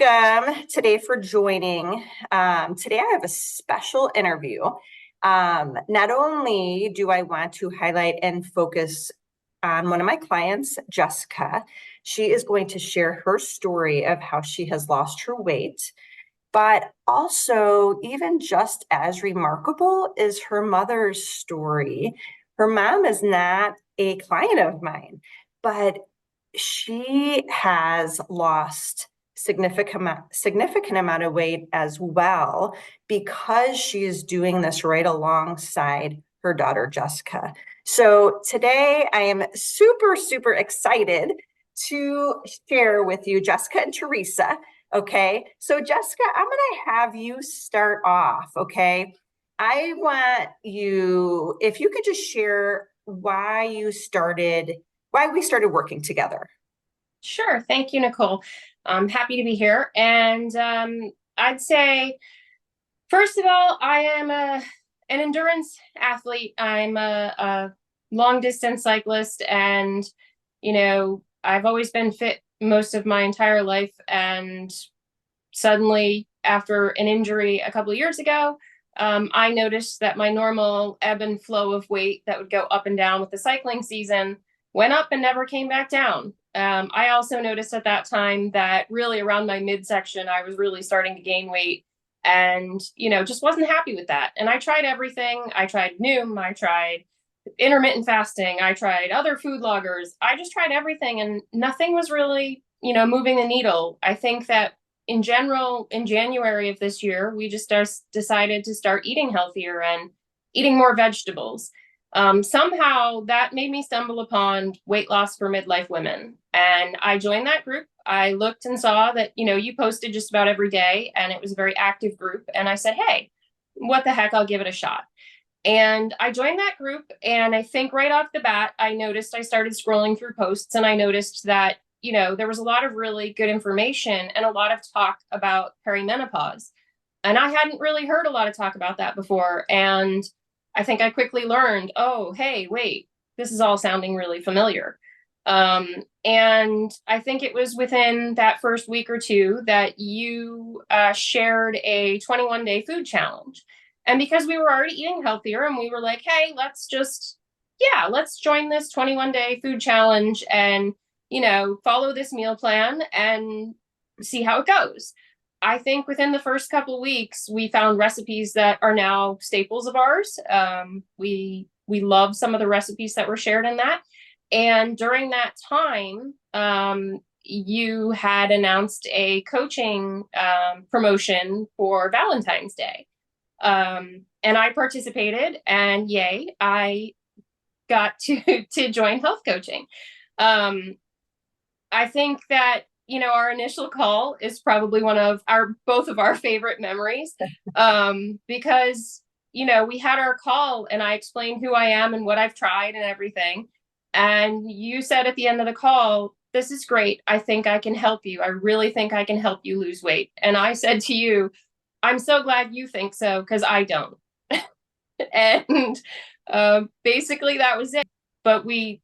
welcome today for joining. Today I have a special interview. Not only do I want to highlight and focus on one of my clients, Jessica. She is going to share her story of how she has lost her weight, but also even just as remarkable is her mother's story. Her mom is not a client of mine, but she has lost significant amount of weight as well because she is doing this right alongside her daughter Jessica. So today I am super excited to share with you Jessica and Theresa. Okay, so Jessica, I'm gonna have you start off. Okay, I want you, if you could just share why we started working together. Sure. Thank you, Nicole. I'm happy to be here. And I'd say, first of all, I am an endurance athlete. I'm a long distance cyclist, and I've always been fit most of my entire life. And suddenly, after an injury a couple of years ago, I noticed that my normal ebb and flow of weight that would go up and down with the cycling season went up and never came back down. I also noticed at that time that really around my midsection, I was really starting to gain weight and, just wasn't happy with that. And I tried everything. I tried Noom, I tried intermittent fasting, I tried other food loggers. I just tried everything and nothing was really, moving the needle. I think that in general, in January of this year, we just decided to start eating healthier and eating more vegetables. Somehow that made me stumble upon weight loss for midlife women. And I joined that group. I looked and saw that, you posted just about every day and it was a very active group. And I said, hey, what the heck, I'll give it a shot. And I joined that group. And I think right off the bat, I started scrolling through posts and I noticed that, there was a lot of really good information and a lot of talk about perimenopause. And I hadn't really heard a lot of talk about that before. And I think I quickly learned, oh, hey, wait, this is all sounding really familiar. And I think it was within that first week or two that you shared a 21-day food challenge. And because we were already eating healthier and we were like, hey, let's join this 21-day food challenge and, follow this meal plan and see how it goes. I think within the first couple of weeks, we found recipes that are now staples of ours. We love some of the recipes that were shared in that. And during that time, you had announced a coaching promotion for Valentine's Day. And I participated, and yay, I got to join health coaching. I think that our initial call is probably one of both of our favorite memories, because, we had our call and I explained who I am and what I've tried and everything. And you said at the end of the call, this is great. I think I can help you. I really think I can help you lose weight. And I said to you, I'm so glad you think so, because I don't. And basically that was it. But we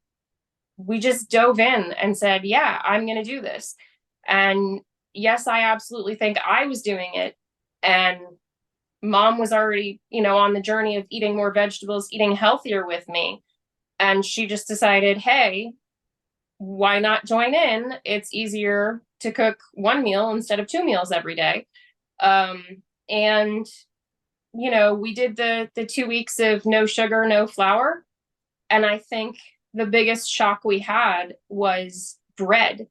just dove in and said, yeah, I'm going to do this. And yes, I absolutely think I was doing it. And mom was already, on the journey of eating more vegetables, eating healthier with me. And she just decided, hey, why not join in? It's easier to cook one meal instead of two meals every day. And, we did the 2 weeks of no sugar, no flour. And I think the biggest shock we had was bread.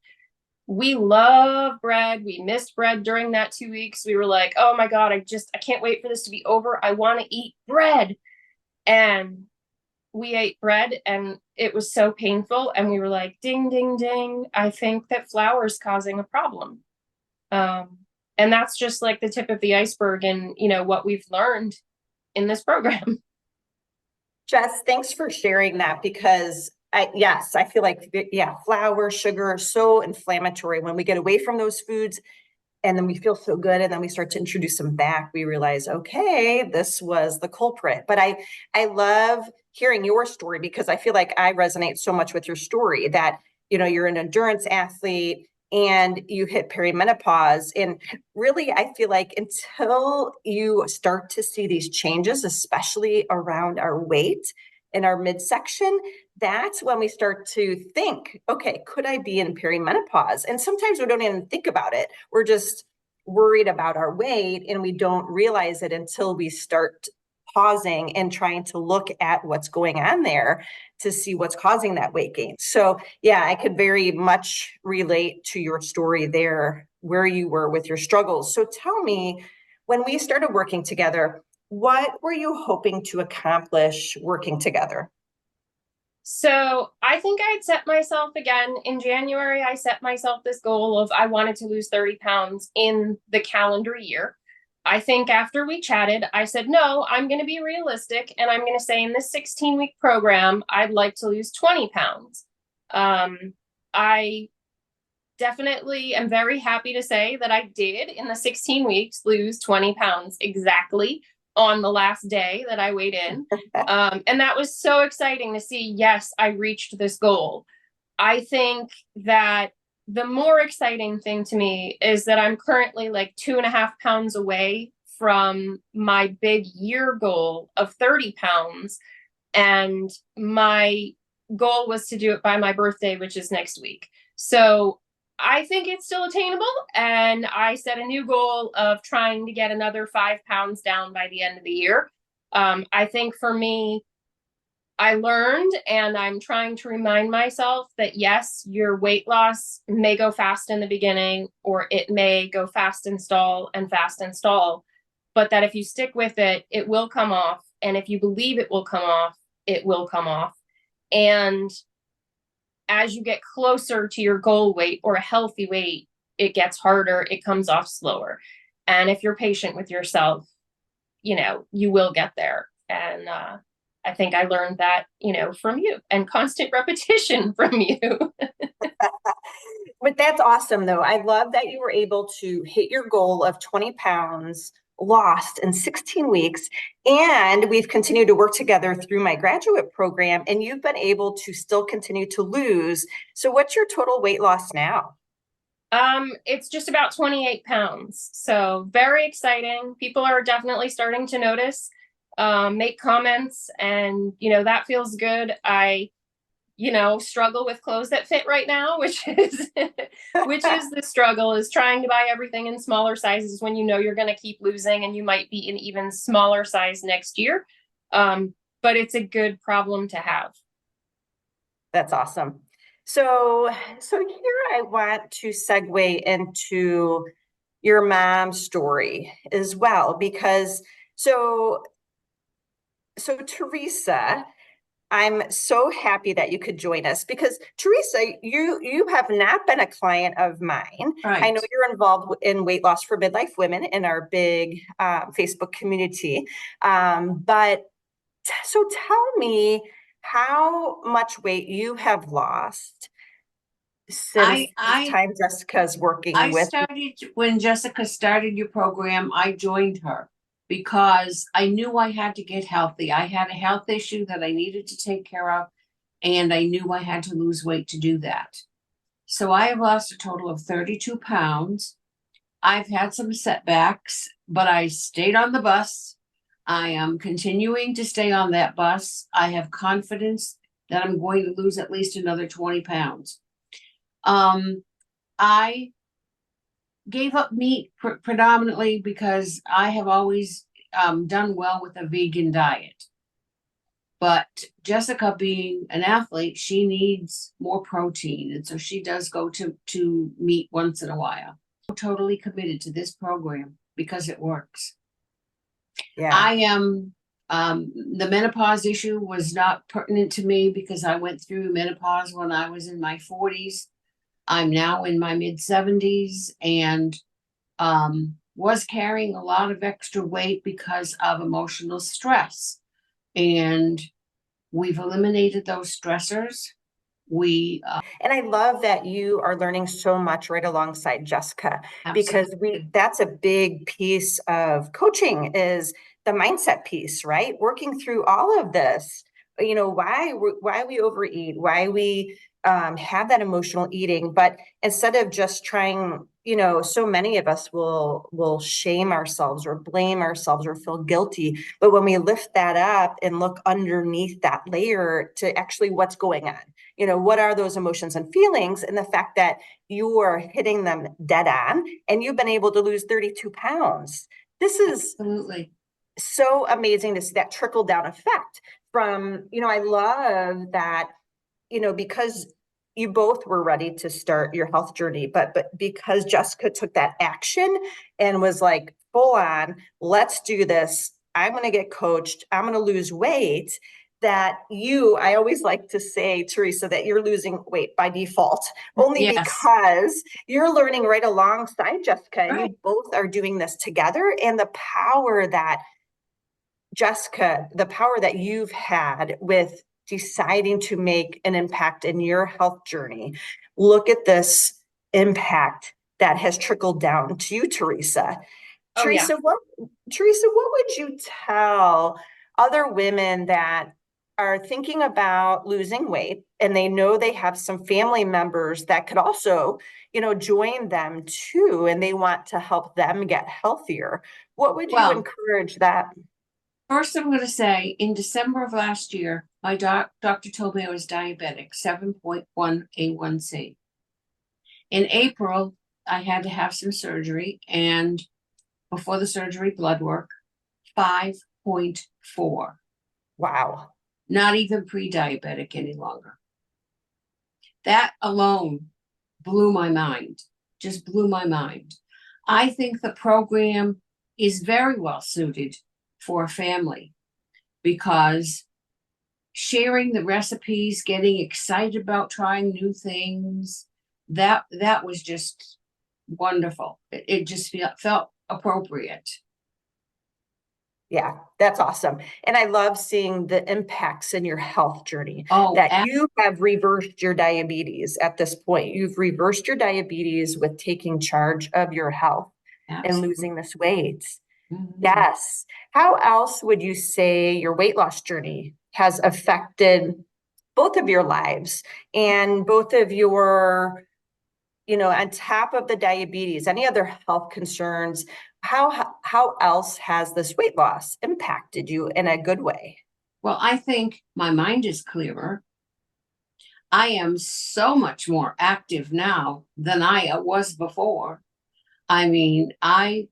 We love bread. We missed bread during that 2 weeks. We were like, oh my God, I can't wait for this to be over. I want to eat bread. And we ate bread and it was so painful. And we were like, ding, ding, ding. I think that flour is causing a problem. And that's just like the tip of the iceberg and, what we've learned in this program. Jess, thanks for sharing that because I feel like, flour, sugar are so inflammatory. When we get away from those foods and then we feel so good and then we start to introduce them back, we realize, okay, this was the culprit. But I love hearing your story because I feel like I resonate so much with your story that, you're an endurance athlete. and you hit perimenopause. And really, I feel like until you start to see these changes, especially around our weight in our midsection, that's when we start to think, okay, could I be in perimenopause? And sometimes we don't even think about it. We're just worried about our weight and we don't realize it until we start pausing and trying to look at what's going on there to see what's causing that weight gain. So yeah, I could very much relate to your story there, where you were with your struggles. So tell me, when we started working together, what were you hoping to accomplish working together? So I think I'd set myself again in January. I set myself this goal of I wanted to lose 30 pounds in the calendar year. I think after we chatted, I said, no, I'm going to be realistic. And I'm going to say in this 16-week program, I'd like to lose 20 pounds. I definitely am very happy to say that I did in the 16 weeks lose 20 pounds exactly on the last day that I weighed in. And that was so exciting to see. Yes, I reached this goal. I think that the more exciting thing to me is that I'm currently like 2.5 pounds away from my big year goal of 30 pounds. And my goal was to do it by my birthday, which is next week. So I think it's still attainable. And I set a new goal of trying to get another 5 pounds down by the end of the year. I think for me, I learned, and I'm trying to remind myself that yes, your weight loss may go fast in the beginning, or it may go fast and stall and fast and stall. But that if you stick with it, it will come off. And if you believe it will come off, it will come off. And as you get closer to your goal weight or a healthy weight, it gets harder, it comes off slower. And if you're patient with yourself, you will get there. And I think I learned that, from you, and constant repetition from you. But that's awesome, though. I love that you were able to hit your goal of 20 pounds lost in 16 weeks. And we've continued to work together through my graduate program, and you've been able to still continue to lose. So what's your total weight loss now? It's just about 28 pounds. So very exciting. People are definitely starting to notice, make comments, and, that feels good. I struggle with clothes that fit right now, which is the struggle, is trying to buy everything in smaller sizes when you're going to keep losing and you might be in even smaller size next year. But it's a good problem to have. That's awesome. So here I want to segue into your mom's story as well, because so Theresa, I'm so happy that you could join us, because Theresa, you have not been a client of mine. Right. I know you're involved in weight loss for midlife women in our big Facebook community. So tell me how much weight you have lost since this time Jessica's working I with. started when Jessica started your program. I joined her because I knew I had to get healthy. I had a health issue that I needed to take care of, and I knew I had to lose weight to do that. So I have lost a total of 32 pounds. I've had some setbacks, but I stayed on the bus. I am continuing to stay on that bus. I have confidence that I'm going to lose at least another 20 pounds. I gave up meat predominantly because I have always done well with a vegan diet. But Jessica, being an athlete, she needs more protein. And so she does go to meat once in a while. I'm totally committed to this program because it works. Yeah. I am, the menopause issue was not pertinent to me because I went through menopause when I was in my 40s. I'm now in my mid 70s and was carrying a lot of extra weight because of emotional stress. And we've eliminated those stressors. And I love that you are learning so much right alongside Jessica, because that's a big piece of coaching, is the mindset piece, right? Working through all of this, why we overeat, why we have that emotional eating, but instead of just trying, so many of us will shame ourselves or blame ourselves or feel guilty. But when we lift that up and look underneath that layer to actually what's going on, what are those emotions and feelings, and the fact that you are hitting them dead on and you've been able to lose 32 pounds. This is Absolutely. so amazing to see that trickle down effect from, I love that, because you both were ready to start your health journey, but because Jessica took that action and was like, full on, let's do this. I'm going to get coached. I'm going to lose weight. That I always like to say, Theresa, that you're losing weight by default, only Yes. because you're learning right alongside Jessica, and Right. you both are doing this together. And the power that Jessica, the power that you've had with deciding to make an impact in your health journey. Look at this impact that has trickled down to you, Theresa. Oh, yeah. Theresa, what would you tell other women that are thinking about losing weight and they know they have some family members that could also, join them too, and they want to help them get healthier? What would you Well, encourage that? first, I'm going to say in December of last year, my doctor told me I was diabetic, 7.1 A1C. In April, I had to have some surgery, and before the surgery, blood work, 5.4. Wow. Not even pre-diabetic any longer. That alone blew my mind, just blew my mind. I think the program is very well suited for a family because sharing the recipes, getting excited about trying new things, that was just wonderful. It just felt appropriate. Yeah, that's awesome. And I love seeing the impacts in your health journey Oh, that you have reversed your diabetes at this point. You've reversed your diabetes with taking charge of your health and absolutely. losing this weight. Mhm. Yes. How else would you say your weight loss journey has affected both of your lives and both of your, on top of the diabetes, any other health concerns? How else has this weight loss impacted you in a good way? Well, I think my mind is clearer. I am so much more active now than I was before. I mean, I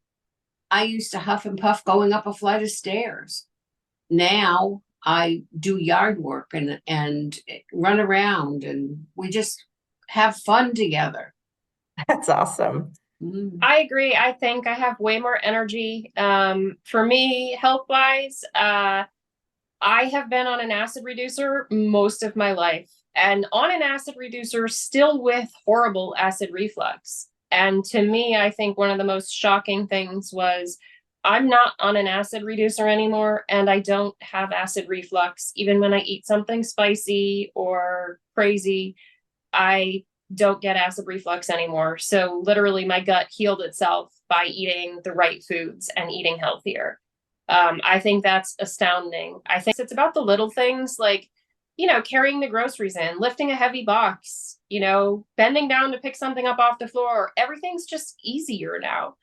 used to huff and puff going up a flight of stairs. Now I do yard work and run around, and we just have fun together. That's awesome. Mm. I agree. I think I have way more energy. For me, health-wise, I have been on an acid reducer most of my life, and on an acid reducer still with horrible acid reflux. And to me, I think one of the most shocking things was I'm not on an acid reducer anymore, and I don't have acid reflux. Even when I eat something spicy or crazy, I don't get acid reflux anymore. So literally my gut healed itself by eating the right foods and eating healthier. I think that's astounding. I think it's about the little things like, carrying the groceries in, lifting a heavy box, bending down to pick something up off the floor. Everything's just easier now.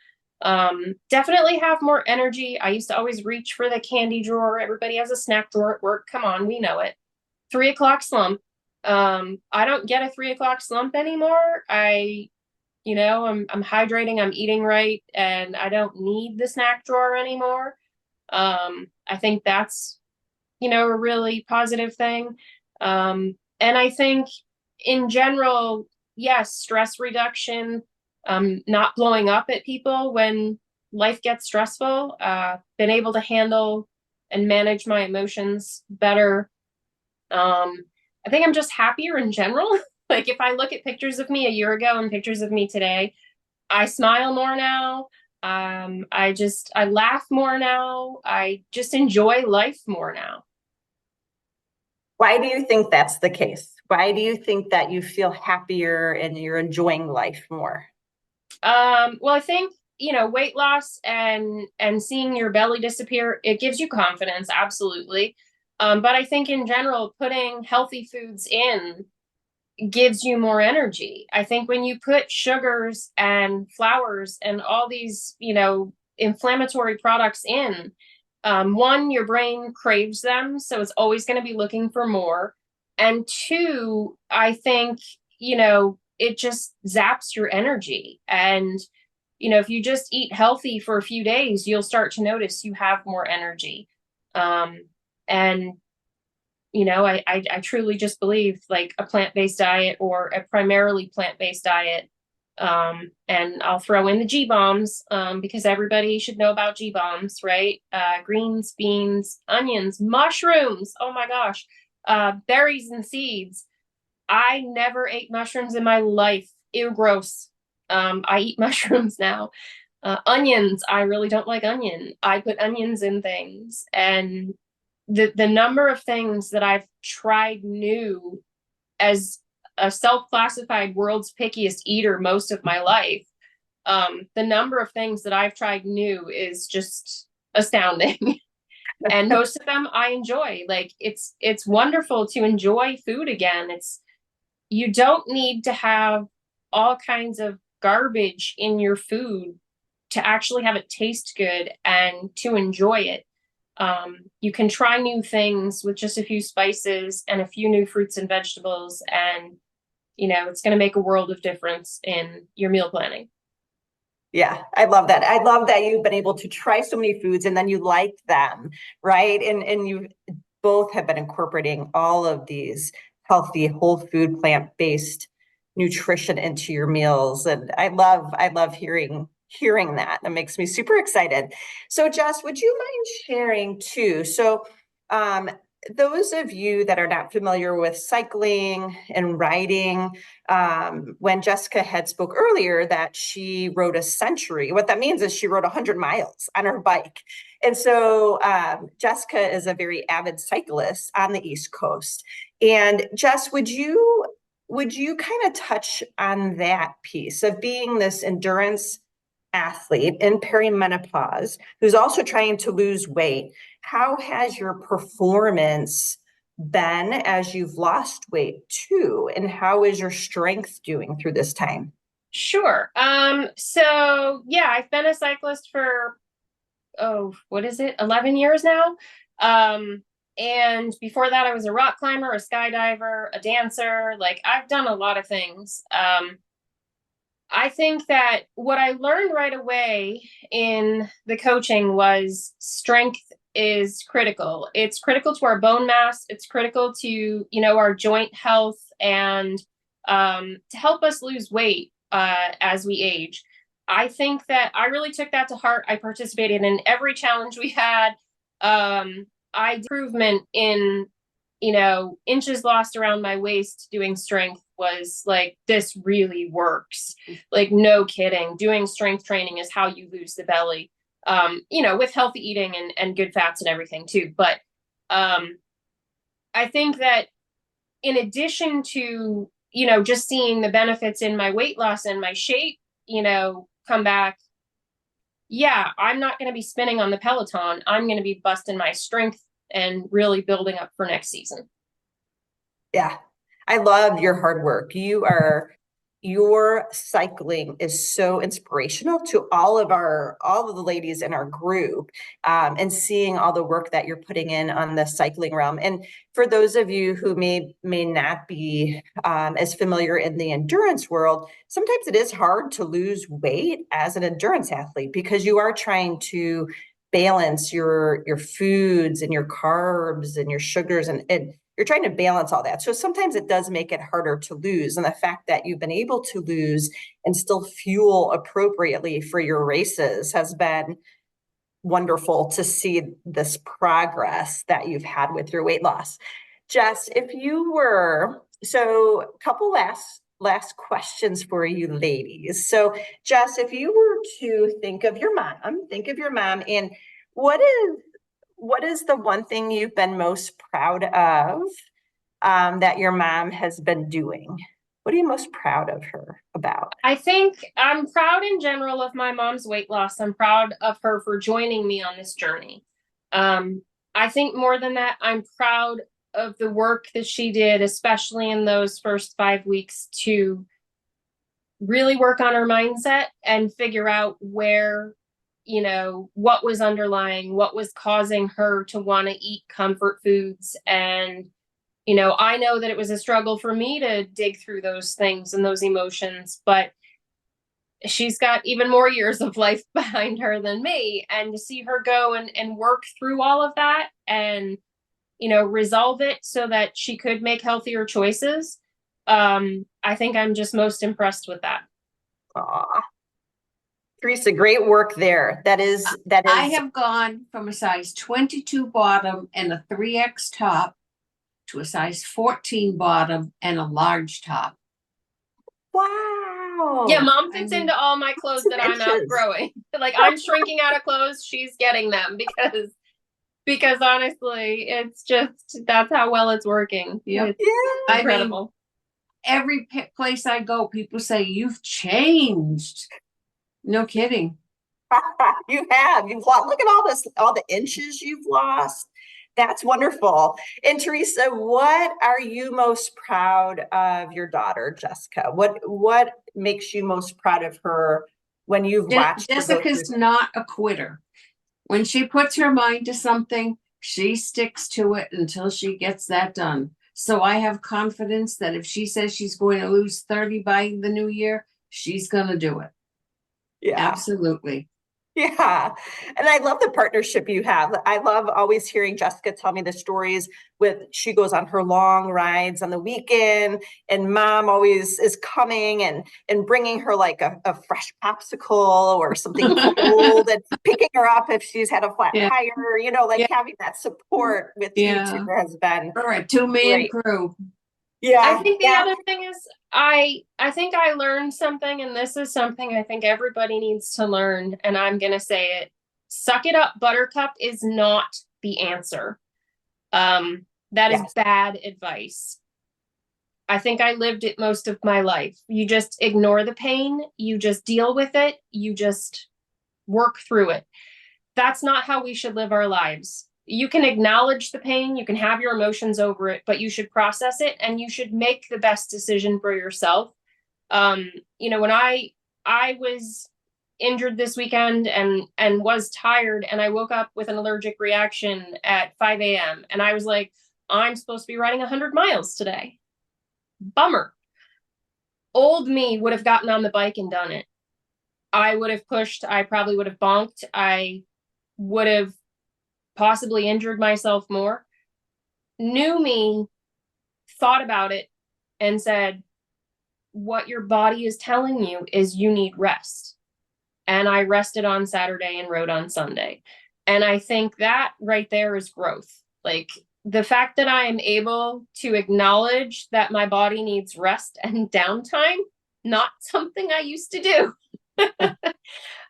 Definitely have more energy. I used to always reach for the candy drawer. Everybody has a snack drawer at work. Come on, we know it. 3 o'clock slump. I don't get a 3 o'clock slump anymore. I'm hydrating, I'm eating right, and I don't need the snack drawer anymore. I think that's, a really positive thing. And I think in general, yes, stress reduction, not blowing up at people when life gets stressful, been able to handle and manage my emotions better. I think I'm just happier in general. Like if I look at pictures of me a year ago and pictures of me today, I smile more now. I laugh more now. I just enjoy life more now. Why do you think that's the case? Why do you think that you feel happier and you're enjoying life more? Well, I think, weight loss and seeing your belly disappear, it gives you confidence, absolutely. But I think in general, putting healthy foods in, gives you more energy. I think when you put sugars and flours and all these, inflammatory products in, one, your brain craves them, so it's always going to be looking for more. And two, I think, it just zaps your energy. And, if you just eat healthy for a few days, you'll start to notice you have more energy. And I truly just believe like a plant-based diet or a primarily plant-based diet. And I'll throw in the G bombs, because everybody should know about G bombs, right? Greens, beans, onions, mushrooms. Oh my gosh. Berries and seeds. I never ate mushrooms in my life. Ew, gross. I eat mushrooms now. Onions. I really don't like onion. I put onions in things, and the number of things that I've tried new as a self-classified world's pickiest eater most of my life, the number of things that I've tried new is just astounding. And most of them I enjoy. Like it's wonderful to enjoy food again. You don't need to have all kinds of garbage in your food to actually have it taste good and to enjoy it. You can try new things with just a few spices and a few new fruits and vegetables, and it's going to make a world of difference in your meal planning. Yeah, I love that. I love that you've been able to try so many foods and then you like them, right? And you both have been incorporating all of these healthy, whole food, plant-based nutrition into your meals. And I love hearing that. That makes me super excited. So Jess, would you mind sharing too? So those of you that are not familiar with cycling and riding, when Jessica had spoke earlier that she rode a century, what that means is she rode 100 miles on her bike. And so Jessica is a very avid cyclist on the East Coast. And Jess, would you kind of touch on that piece of being this endurance athlete in perimenopause who's also trying to lose weight? How has your performance been as you've lost weight too? And how is your strength doing through this time? Sure. So yeah, I've been a cyclist for, what is it? 11 years now. And before that, I was a rock climber, a skydiver, a dancer. Like I've done a lot of things. I think that what I learned right away in the coaching was strength is critical. It's critical to our bone mass. It's critical to, our joint health, and to help us lose weight as we age. I think that I really took that to heart. I participated in every challenge we had. I did improvement in, inches lost around my waist doing strength was like, this really works. Like, no kidding. Doing strength training is how you lose the belly, with healthy eating and good fats and everything too. But I think that in addition to, just seeing the benefits in my weight loss and my shape, come back, yeah, I'm not going to be spinning on the Peloton. I'm going to be busting my strength and really building up for next season. Yeah, I love your hard work. Your cycling is so inspirational to all of the ladies in our group, and seeing all the work that you're putting in on the cycling realm. And for those of you who may not be as familiar in the endurance world, sometimes it is hard to lose weight as an endurance athlete because you are trying to balance your foods and your carbs and your sugars, and you're trying to balance all that. So sometimes it does make it harder to lose. And the fact that you've been able to lose and still fuel appropriately for your races has been wonderful to see this progress that you've had with your weight loss. Jess, so a couple last questions for you ladies. So Jess, if you were to think of your mom, and what is the one thing you've been most proud of that your mom has been doing? What are you most proud of her about? I think I'm proud in general of my mom's weight loss. I'm proud of her for joining me on this journey. I think more than that, I'm proud of the work that she did, especially in those first 5 weeks, to really work on her mindset and figure out where, what was underlying, what was causing her to want to eat comfort foods. And, I know that it was a struggle for me to dig through those things and those emotions, but she's got even more years of life behind her than me. And to see her go and work through all of that and, resolve it so that she could make healthier choices. I think I'm just most impressed with that. Aw. Theresa, great work there. That is. I have gone from a size 22 bottom and a 3X top to a size 14 bottom and a large top. Wow. Yeah, mom fits into all my clothes that I'm outgrowing. Like, I'm shrinking out of clothes, she's getting them because honestly, it's just, that's how well it's working. Yep. It's incredible. Every place I go, people say, "You've changed." No kidding. You have. You've lost. Look at all the inches you've lost. That's wonderful. And Theresa, what are you most proud of your daughter, Jessica? What makes you most proud of her when you've watched her go Jessica's through? not a quitter. When she puts her mind to something, she sticks to it until she gets that done. So I have confidence that if she says she's going to lose 30 by the new year, she's going to do it. Yeah. Absolutely. Yeah. And I love the partnership you have. I love always hearing Jessica tell me the stories she goes on her long rides on the weekend, and mom always is coming and bringing her like a fresh popsicle or something cold and picking her up if she's had a flat tire, having that support with you two has been all right. 2-man crew. Yeah. I think the other thing is I think I learned something, and this is something I think everybody needs to learn, and I'm going to say it. Suck it up, buttercup is not the answer. That is bad advice. I think I lived it most of my life. You just ignore the pain. You just deal with it. You just work through it. That's not how we should live our lives. You can acknowledge the pain, you can have your emotions over it, but you should process it and you should make the best decision for yourself. When I was injured this weekend and was tired, and I woke up with an allergic reaction at 5 a.m. and I was like, I'm supposed to be riding 100 miles today. Bummer. Old me would have gotten on the bike and done it. I would have pushed. I probably would have bonked. I would have possibly injured myself more. New me thought about it and said, what your body is telling you is you need rest. And I rested on Saturday and rode on Sunday. And I think that right there is growth. Like, the fact that I am able to acknowledge that my body needs rest and downtime, not something I used to do.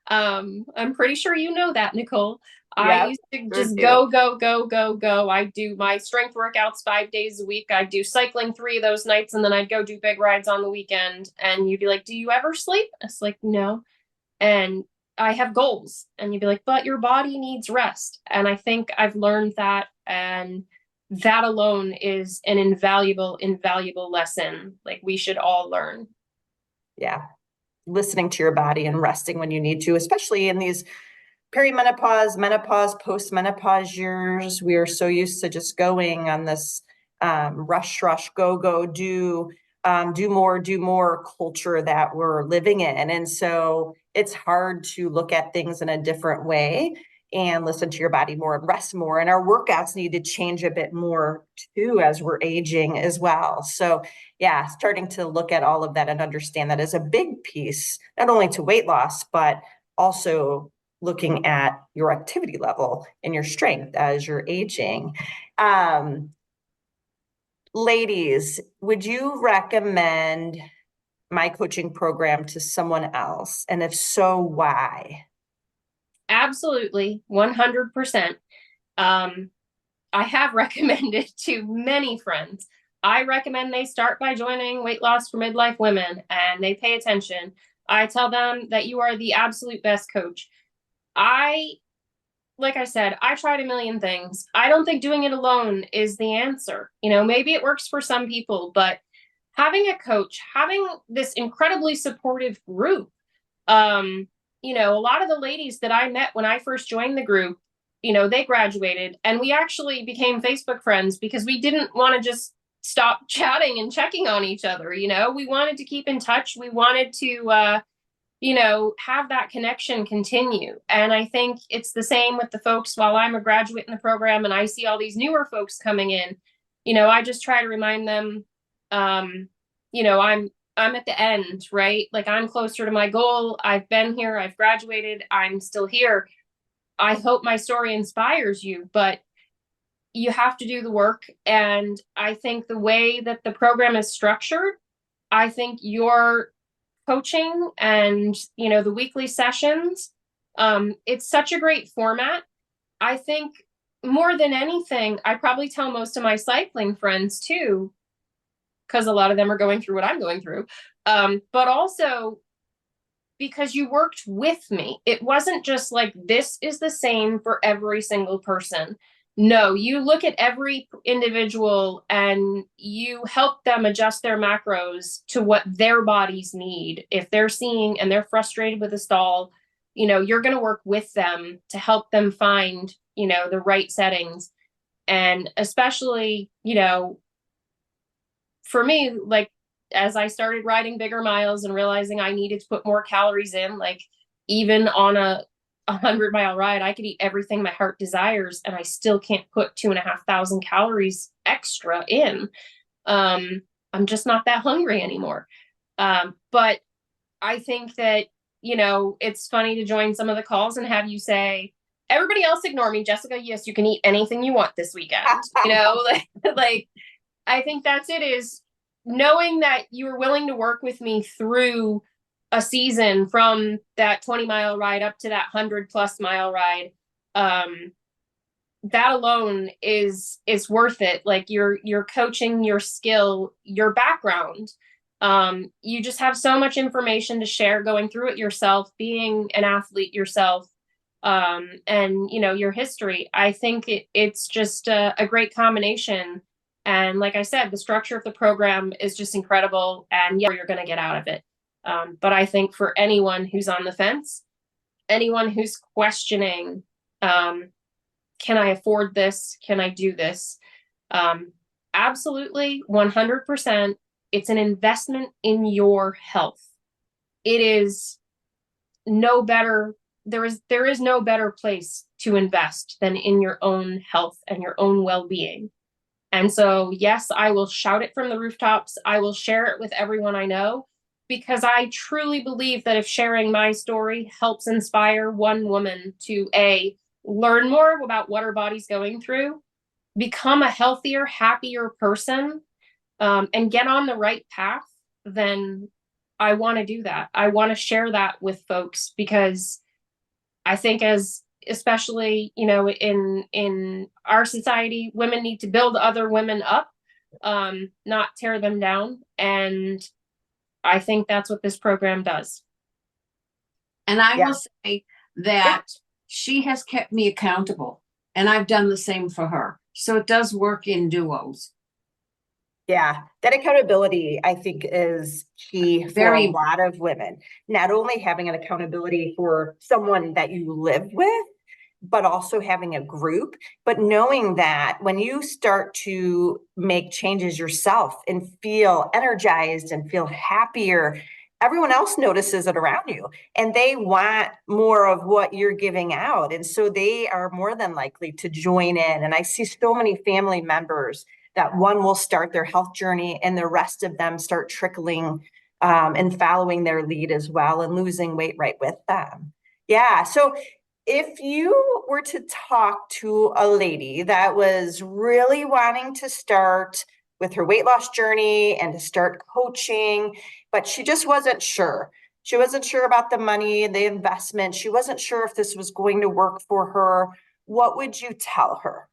I'm pretty sure you know that, Nicole. I used to just go. I do my strength workouts 5 days a week. I do cycling 3 of those nights, and then I'd go do big rides on the weekend. And you'd be like, do you ever sleep? It's like, no. And I have goals. And you'd be like, but your body needs rest. And I think I've learned that. And that alone is an invaluable lesson. Like, we should all learn. Yeah. Listening to your body and resting when you need to, especially in these perimenopause, menopause, post-menopause years. We are so used to just going on this rush, go, do more culture that we're living in. And so it's hard to look at things in a different way and listen to your body more and rest more. And our workouts need to change a bit more too as we're aging as well. So yeah, starting to look at all of that and understand that is a big piece, not only to weight loss, but also looking at your activity level and your strength as you're aging. Ladies, would you recommend my coaching program to someone else? And if so, why? Absolutely, 100%. I have recommended to many friends. I recommend they start by joining Weight Loss for Midlife Women, and they pay attention. I tell them that you are the absolute best coach. I like I said, I tried a million things. I don't think doing it alone is the answer. Maybe it works for some people, but having a coach, having this incredibly supportive group, a lot of the ladies that I met when I first joined the group, they graduated and we actually became Facebook friends because we didn't want to just stop chatting and checking on each other. We wanted to keep in touch. We wanted to, have that connection continue. And I think it's the same with the folks while I'm a graduate in the program and I see all these newer folks coming in, I just try to remind them, I'm at the end, right? Like I'm closer to my goal. I've been here. I've graduated. I'm still here. I hope my story inspires you, but you have to do the work. And I think the way that the program is structured, I think your coaching and, the weekly sessions, it's such a great format. I think more than anything, I probably tell most of my cycling friends too, because a lot of them are going through what I'm going through. But also because you worked with me. It wasn't just like, this is the same for every single person. No, you look at every individual and you help them adjust their macros to what their bodies need. If they're seeing and they're frustrated with a stall, you're going to work with them to help them find, the right settings. And especially, for me, like, as I started riding bigger miles and realizing I needed to put more calories in, like even on a 100-mile ride, I could eat everything my heart desires and I still can't put 2,500 calories extra in. I'm just not that hungry anymore. But I think that, it's funny to join some of the calls and have you say, everybody else ignore me, Jessica. Yes, you can eat anything you want this weekend. Like I think that's it, is knowing that you were willing to work with me through a season from that 20-mile ride up to that 100+ mile ride. That alone is worth it. Like you're coaching, your skill, your background. You just have so much information to share going through it yourself, being an athlete yourself, and your history. I think it's just a great combination. And like I said, the structure of the program is just incredible, and you're going to get out of it. But I think for anyone who's on the fence, anyone who's questioning, can I afford this? Can I do this? Absolutely, 100%. It's an investment in your health. It is no better. There is no better place to invest than in your own health and your own well-being. And so, yes, I will shout it from the rooftops. I will share it with everyone I know, because I truly believe that if sharing my story helps inspire one woman to learn more about what her body's going through, become a healthier, happier person, and get on the right path, then I want to do that. I want to share that with folks, because I think especially, in our society, women need to build other women up, not tear them down. And I think that's what this program does. And I will say that she has kept me accountable, and I've done the same for her. So it does work in duos. Yeah, that accountability, I think, is key for a lot of women. Not only having an accountability for someone that you live with, but also having a group, but knowing that when you start to make changes yourself and feel energized and feel happier, everyone else notices it around you and they want more of what you're giving out. And so they are more than likely to join in. And I see so many family members that one will start their health journey and the rest of them start trickling and following their lead as well and losing weight right with them. Yeah. So if you were to talk to a lady that was really wanting to start with her weight loss journey and to start coaching, but she just wasn't sure. She wasn't sure about the money, the investment. She wasn't sure if this was going to work for her. What would you tell her?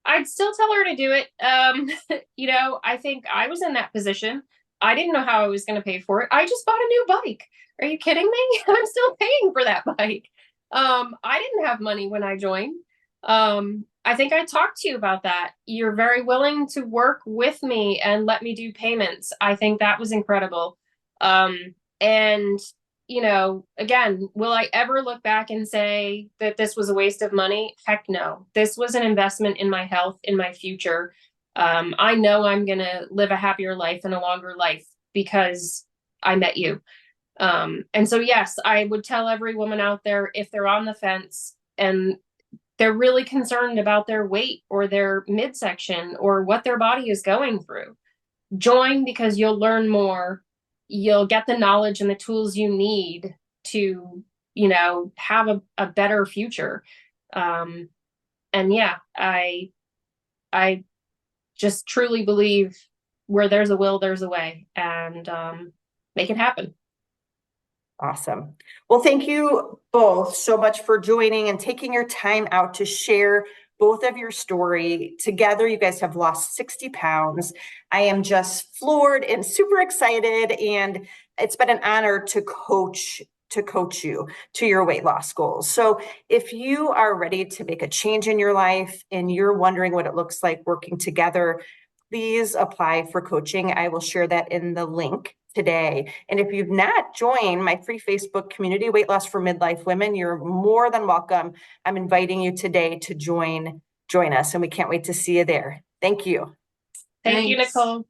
I'd still tell her to do it. I think I was in that position. I didn't know how I was going to pay for it. I just bought a new bike. Are you kidding me? I'm still paying for that bike. I didn't have money when I joined. I think I talked to you about that. You're very willing to work with me and let me do payments. I think that was incredible. And you know, again, will I ever look back and say that this was a waste of money? Heck no. This was an investment in my health, in my future. I know I'm going to live a happier life and a longer life because I met you. And so, yes, I would tell every woman out there, if they're on the fence and they're really concerned about their weight or their midsection or what their body is going through, join, because you'll learn more. You'll get the knowledge and the tools you need to, you know, have a better future. And yeah, I just truly believe where there's a will, there's a way, and make it happen. Awesome. Well, thank you both so much for joining and taking your time out to share both of your story. Together, you guys have lost 60 pounds. I am just floored and super excited. And it's been an honor to coach you to your weight loss goals. So if you are ready to make a change in your life and you're wondering what it looks like working together, please apply for coaching. I will share that in the link today. And if you've not joined my free Facebook community, Weight Loss for Midlife Women, you're more than welcome. I'm inviting you today to join us, and we can't wait to see you there. Thank you. Thank you, Thanks. Nicole.